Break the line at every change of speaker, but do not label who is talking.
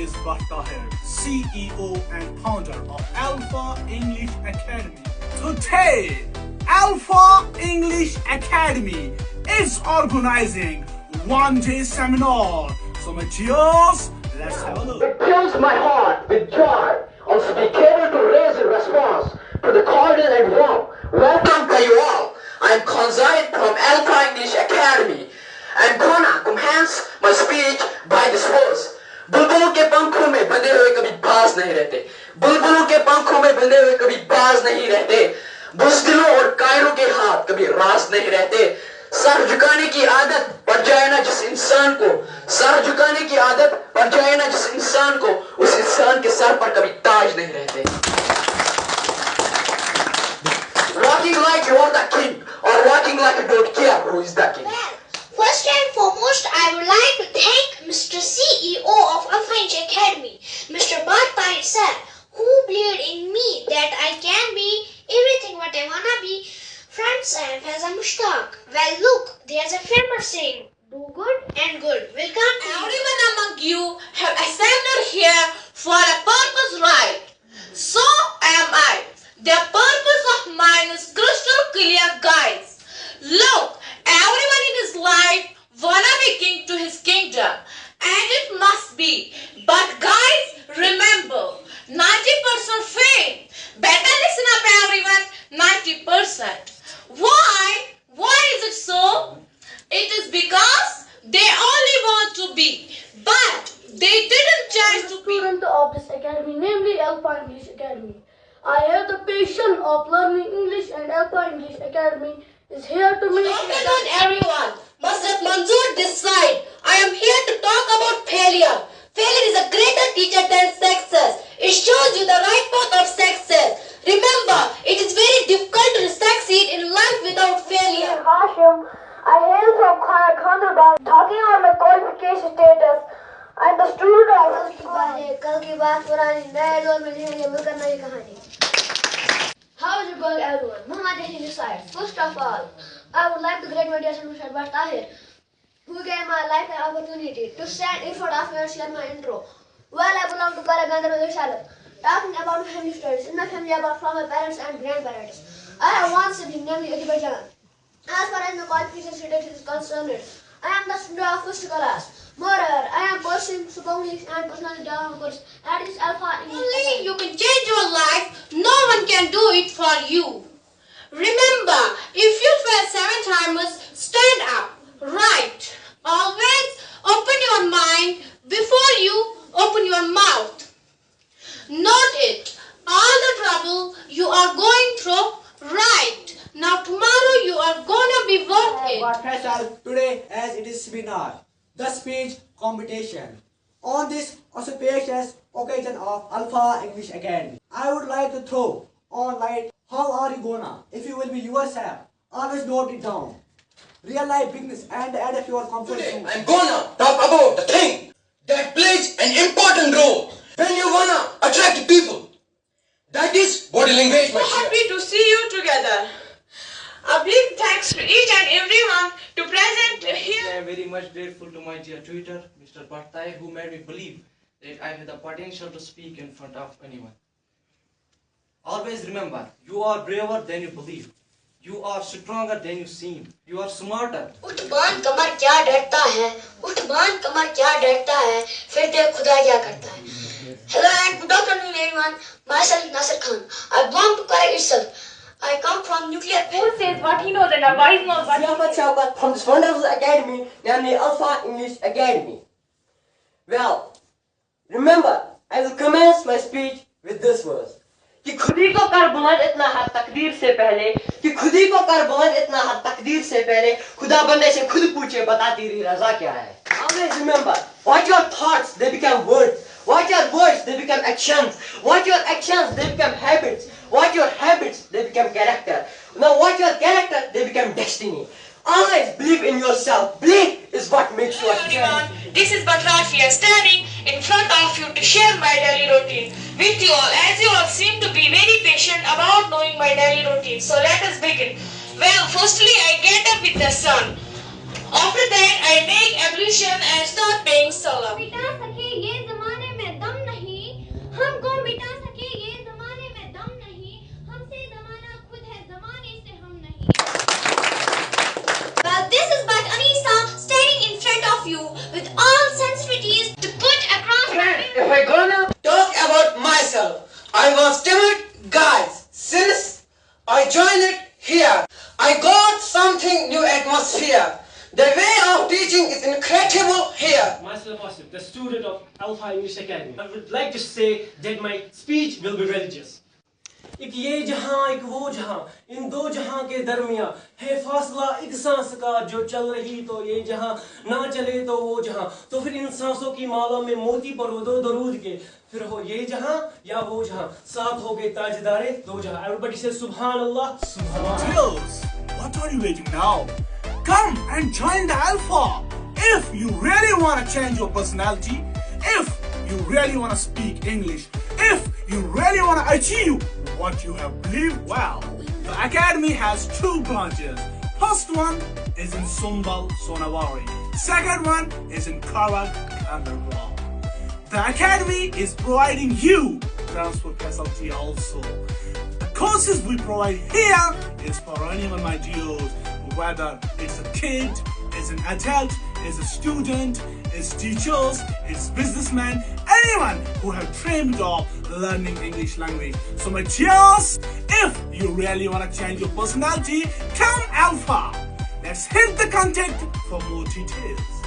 is Bhatt Tahir, CEO and founder of Alpha English Academy. Today, Alpha English Academy is organizing one-day seminar. So my dears, let's have a look.
It fills my heart with joy of being able to raise a response to the cordial and warm welcome to you all. I am Khanzait from Alpha English Academy. I am gonna commence my speech by this verse. बुलबुलों के पंखों में बंधे हुए कभी बाज नहीं रहते, बुलबुलों के पंखों में बंधे हुए कभी बाज नहीं रहते, बुज़दिलों और कायरों के हाथ कभी राज नहीं रहते। सर झुकाने की आदत पड़ जाए ना जिस इंसान को, सर झुकाने की आदत पड़ जाए ना जिस इंसान को, उस इंसान के सर पर कभी ताज नहीं रहते। Walking like you are the king, or walking like you don't care who is the king.
First and foremost, I would like to thank Mr. CEO of Alpha English Academy, Mr. Bhatt Tahir sir, who believed in me that I can be everything what I wanna be. Friends, I am Faiza Mushtaq. Well, look, there's a famous saying, do good and good will come to you.
Everyone among you have assembled here for a purpose, right? So am I. The purpose of mine is crystal clear, guys. Look, everyone in his life wanna be king to his kingdom, and it must be. But guys, remember, 90% fame. Better listen up, everyone. 90%. Why is it so? It is because they only want to be, but they didn't chance to be.
Student of this academy, namely Alpha English Academy. I have the passion of learning English, and Alpha English Academy is here to make
Welcome on everyone. Masrat Manzoor this side. I am here to talk about failure. Failure is a greater teacher than success. It shows you the right path of success. Remember, it is very difficult to succeed in life without failure.
Hashim, I hail from Khandarban. Talking on my qualification status, I am the student of
कल की बात पुरानी नए दौर में लिखेंगे मिलकर नई कहानी.
How is it going, everyone? Muhammad Hashim this side. First of all, I would like to greet my dear son Mr. Bhatt Tahir, who gave my life an opportunity to stand in front of you and share my intro. Well, I belong to Kara Gandhar Shalat. Talking about my family stories. In my family, I got from my parents and grandparents. I have one sibling, namely Adibay Jalan. As far as my qualification status is concerned, I am the student of first class. Moreover, I am pursuing English and personality development course at this Alpha English.
Only you can change your life. No one can do it for you. Remember, if you fail 7 times, stand up. Right. Always open your mind before you open your mouth. Note it. All the trouble you are going through. Right. Now tomorrow you are gonna be worth it.
Professor, today as it is seminar, the speech competition. On this auspicious occasion of Alpha English Academy, I would like to throw on light how are you gonna, if you will be yourself, always note it down. Real life business and add of your comfort zone.
I'm gonna talk about the thing that plays an important role when you wanna attract people. That is body language, my
So happy to see you together. A big thanks to each and everyone to present here.
I am very much grateful to my dear tutor, Mr. Bhatt Tahir, who made me believe that I have the potential to speak in front of anyone. Always remember, you are braver than you believe. You are stronger than you seem. You are smarter.
उठ बांध कमर क्या डरता है, उठ बांध कमर क्या डरता है, फिर देख खुदा क्या करता है. Hello and good afternoon everyone. Myself Nasir Khan. I belong to Kara itself. I come from nuclear family.
Who says what he knows and a wise knows what he
Muhammad Shaukat from this wonderful academy, namely Alpha English Academy. Well, remember, I will commence my speech with this verse. कि खुदी को कर बुलंद इतना हद तकदीर से पहले, कि खुदी को कर बुलंद इतना हद तकदीर से पहले, खुदा बनने से खुद पूछे बता तेरी रज़ा क्या है. Always remember, what your thoughts they become words, what your words they become actions, what your actions they become habits, what your habits they become character. Now what your character they become destiny. Always believe in yourself. Belief is what makes you a
everyone, this is Batrafia standing in front of you to share my daily routine with you all, as you all seem to be very patient about knowing my daily routine. So let us begin. Well, firstly I get up with the sun. After that I make ablution and start paying salah.
बेटा सखी ये जमाने में
the student of Alpha English Academy, I would like to say that my speech will be religious. एक ये जहां एक वो जहां, इन दो जहां के दरमियां है फासला एक सांस का, जो चल रही तो ये जहां, ना चले तो वो जहां, तो फिर इन सांसों की माला में मोती पर दो दरूद के, फिर हो ये जहां या वो जहां, साथ हो गए ताजदारे दो जहां. Everybody say Subhanallah.
Subhanallah. What are you waiting now? Come and join the Alpha. If you really want to change your personality, if you really want to speak English, if you really want to achieve what you have believed, well, the Academy has 2 branches. First one is in Sumbal, Sonawari. Second one is in Karak, Kandarwal. The Academy is providing you transport facility also. The courses we provide here is for anyone, my dears, whether it's a kid, it's an adult, it's a student, it's teachers, it's businessmen, anyone who have dreamed of learning English language. So my dears, if you really want to change your personality, come Alpha. Let's hit the contact for more details.